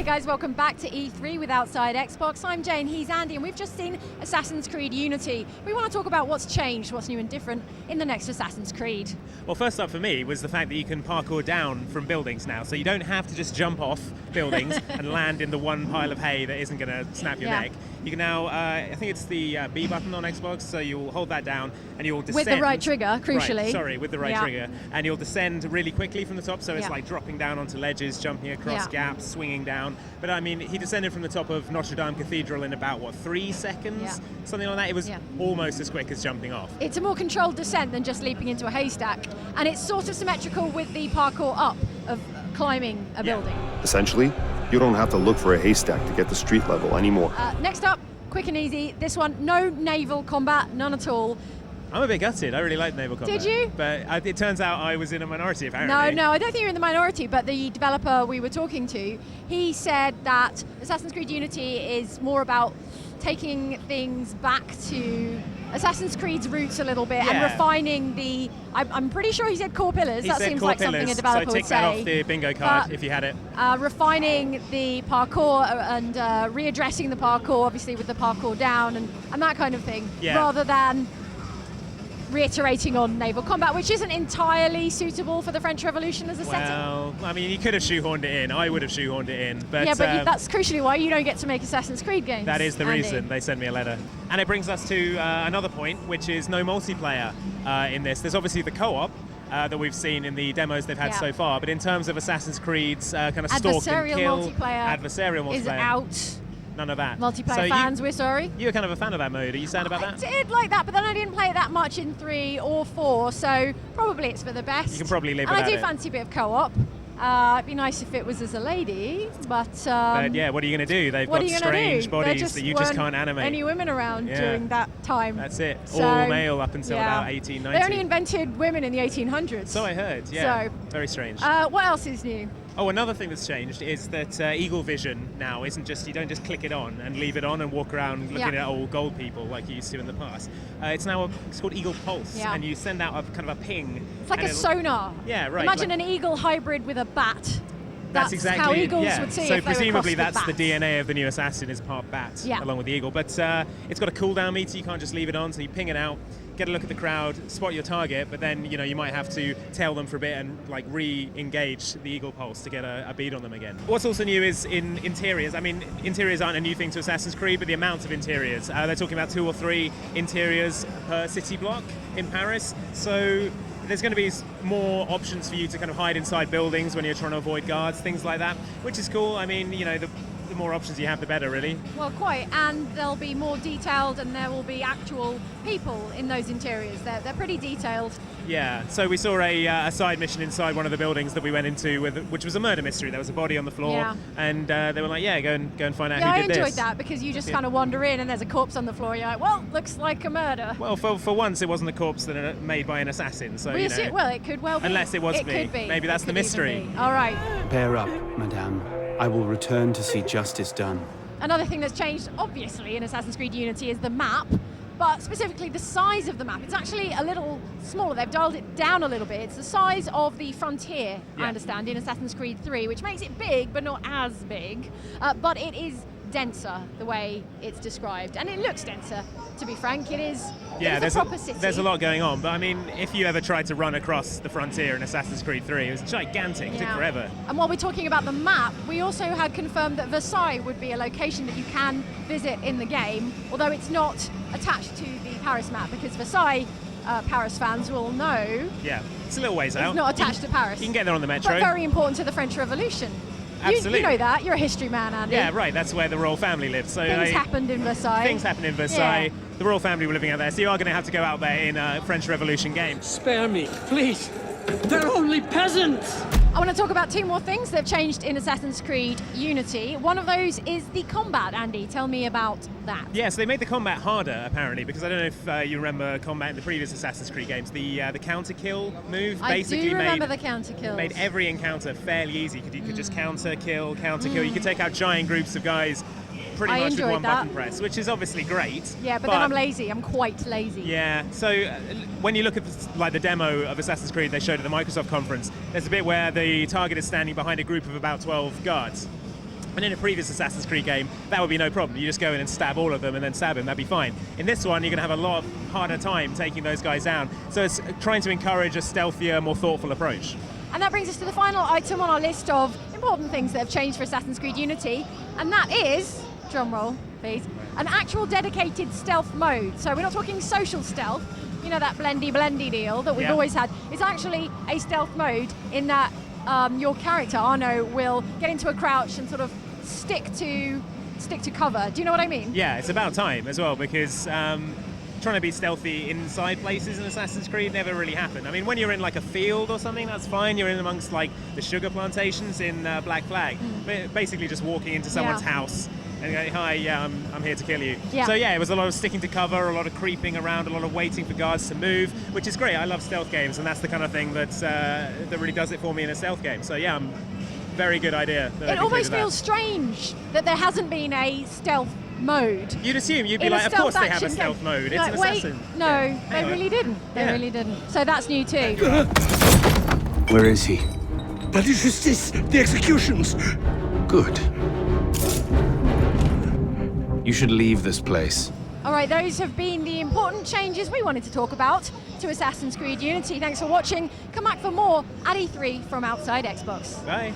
guys, welcome back to E3 with Outside Xbox. I'm Jane, he's Andy, and we've just seen Assassin's Creed Unity. We want to talk about what's changed, what's new and different in the next Assassin's Creed. Well, first up for me was the fact that you can parkour down from buildings now, so you don't have to just jump off buildings and land in the one pile of hay that isn't going to snap your neck. You can now, I think it's the B button on Xbox, so you'll hold that down and you'll descend. With the right trigger, crucially. With the right trigger. And you'll descend really quickly from the top, so it's like dropping down onto ledges, jumping across gaps, swinging down. But I mean, he descended from the top of Notre Dame Cathedral in about, 3 seconds? Something like that. It was almost as quick as jumping off. It's a more controlled descent than just leaping into a haystack. And it's sort of symmetrical with the parkour up of climbing a building. Essentially, you don't have to look for a haystack to get to street level anymore. Next up, quick and easy. This one, no naval combat, none at all. I'm a bit gutted. I really liked naval combat. Did you? But it turns out I was in a minority, apparently. No, I don't think you're in the minority, but the developer we were talking to, he said that Assassin's Creed Unity is more about taking things back to Assassin's Creed's roots a little bit and refining the... I'm pretty sure he said core pillars. That seems like something a developer would say. So take that off the bingo card if you had it. Refining the parkour and readdressing the parkour, obviously with the parkour down and that kind of thing, rather than reiterating on naval combat, which isn't entirely suitable for the French Revolution as a setting. Well, I mean, you could have shoehorned it in. I would have shoehorned it in. But, that's crucially why you don't get to make Assassin's Creed games. That is the Andy. reason they sent me a letter. And it brings us to another point, which is no multiplayer in this. There's obviously the co-op that we've seen in the demos they've had so far, but in terms of Assassin's Creed's kind of stalk and kill, adversarial multiplayer is out. None of that. Multiplayer fans, we're sorry. You were kind of a fan of that mode. Are you sad about that? I did like that, but then I didn't play it that much in 3 or 4, so probably it's for the best. You can probably live without it. And I do fancy a bit of co-op. It'd be nice if it was as a lady, but yeah, what are you going to do? They've got strange bodies that you just can't animate. Any women around during that time. That's it. So, all male up until about 1890. They only invented women in the 1800s. So I heard, yeah. So, very strange. What else is new? Oh, another thing that's changed is that Eagle Vision now isn't just, you don't just click it on and leave it on and walk around looking at old gold people like you used to in the past. It's called Eagle Pulse, and you send out a kind of a ping. It's like a sonar. Yeah, right. Imagine an eagle hybrid with a bat. That's exactly how eagles would see so if they presumably were that's the bats. DNA of the new assassin is part bat along with the eagle. But it's got a cooldown meter, you can't just leave it on, so you ping it out, get a look at the crowd, spot your target, but then you might have to tail them for a bit and like re-engage the eagle pulse to get a bead on them again. What's also new is in interiors. I mean, interiors aren't a new thing to Assassin's Creed, but the amount of interiors. They're talking about 2 or 3 interiors per city block in Paris. So there's going to be more options for you to kind of hide inside buildings when you're trying to avoid guards, things like that, which is cool. I mean, the more options you have, the better, really. Well, quite, and they'll be more detailed, and there will be actual people in those interiors. They're pretty detailed. Yeah, so we saw a side mission inside one of the buildings that we went into, which was a murder mystery. There was a body on the floor, and they were like, go and find out who did this. I enjoyed that, because you just kind of wander in and there's a corpse on the floor, you're like, well, looks like a murder. Well, for once, it wasn't a corpse that made by an assassin, so, well, it could well be. Unless it was me. Could be. Maybe that's the mystery. All right. Bear up, madame. I will return to see justice done. Another thing that's changed, obviously, in Assassin's Creed Unity is the map, but specifically the size of the map. It's actually a little smaller. They've dialed it down a little bit. It's the size of the frontier, I understand, in Assassin's Creed 3, which makes it big, but not as big. But it is denser, the way it's described. And it looks denser, to be frank. It is a proper city. There's a lot going on, but I mean, if you ever tried to run across the frontier in Assassin's Creed 3, it was gigantic, it took forever. And while we're talking about the map, we also had confirmed that Versailles would be a location that you can visit in the game, although it's not attached to the Paris map, because Versailles, Paris fans will know, it's a little ways out. It's not attached to Paris. You can get there on the metro. But very important to the French Revolution. Absolutely. You know that. You're a history man, Andy. Yeah, right. That's where the royal family lived. So things happened in Versailles. Things happened in Versailles. The royal family were living out there. So you are going to have to go out there in a French Revolution game. Spare me, please. They're only peasants. I want to talk about 2 more things that have changed in Assassin's Creed Unity. One of those is the combat, Andy. Tell me about that. Yeah, so they made the combat harder, apparently, because I don't know if you remember combat in the previous Assassin's Creed games. The counter kill move basically remember the counter kills. Made every encounter fairly easy. You could just counter kill. You could take out giant groups of guys pretty much with one button press, which is obviously great. Yeah, but then I'm lazy. I'm quite lazy. Yeah, so when you look at the demo of Assassin's Creed they showed at the Microsoft conference, there's a bit where the target is standing behind a group of about 12 guards. And in a previous Assassin's Creed game, that would be no problem. You just go in and stab all of them and then stab him, that'd be fine. In this one, you're going to have a lot harder time taking those guys down. So it's trying to encourage a stealthier, more thoughtful approach. And that brings us to the final item on our list of important things that have changed for Assassin's Creed Unity, and that is, drum roll please, an actual dedicated stealth mode. So we're not talking social stealth, you know, that blendy deal that we've always had. It's actually a stealth mode in that your character, Arno, will get into a crouch and sort of stick to cover. Do you know what I mean? Yeah, it's about time as well, because trying to be stealthy inside places in Assassin's Creed never really happened. I mean, when you're in like a field or something, that's fine. You're in amongst like the sugar plantations in Black Flag. But basically just walking into someone's house and going, hi, I'm here to kill you. So yeah, it was a lot of sticking to cover, a lot of creeping around, a lot of waiting for guards to move, which is great. I love stealth games, and that's the kind of thing that really does it for me in a stealth game. So yeah, very good idea. It almost feels strange that there hasn't been a stealth mode. You'd assume, you'd be like, of course they have a stealth mode. It's an assassin. No, they really didn't. They really didn't. So that's new too. Where is he? Palais de Justice, the executions. Good. You should leave this place. All right, those have been the important changes we wanted to talk about to Assassin's Creed Unity. Thanks for watching. Come back for more at E3 from Outside Xbox. Bye.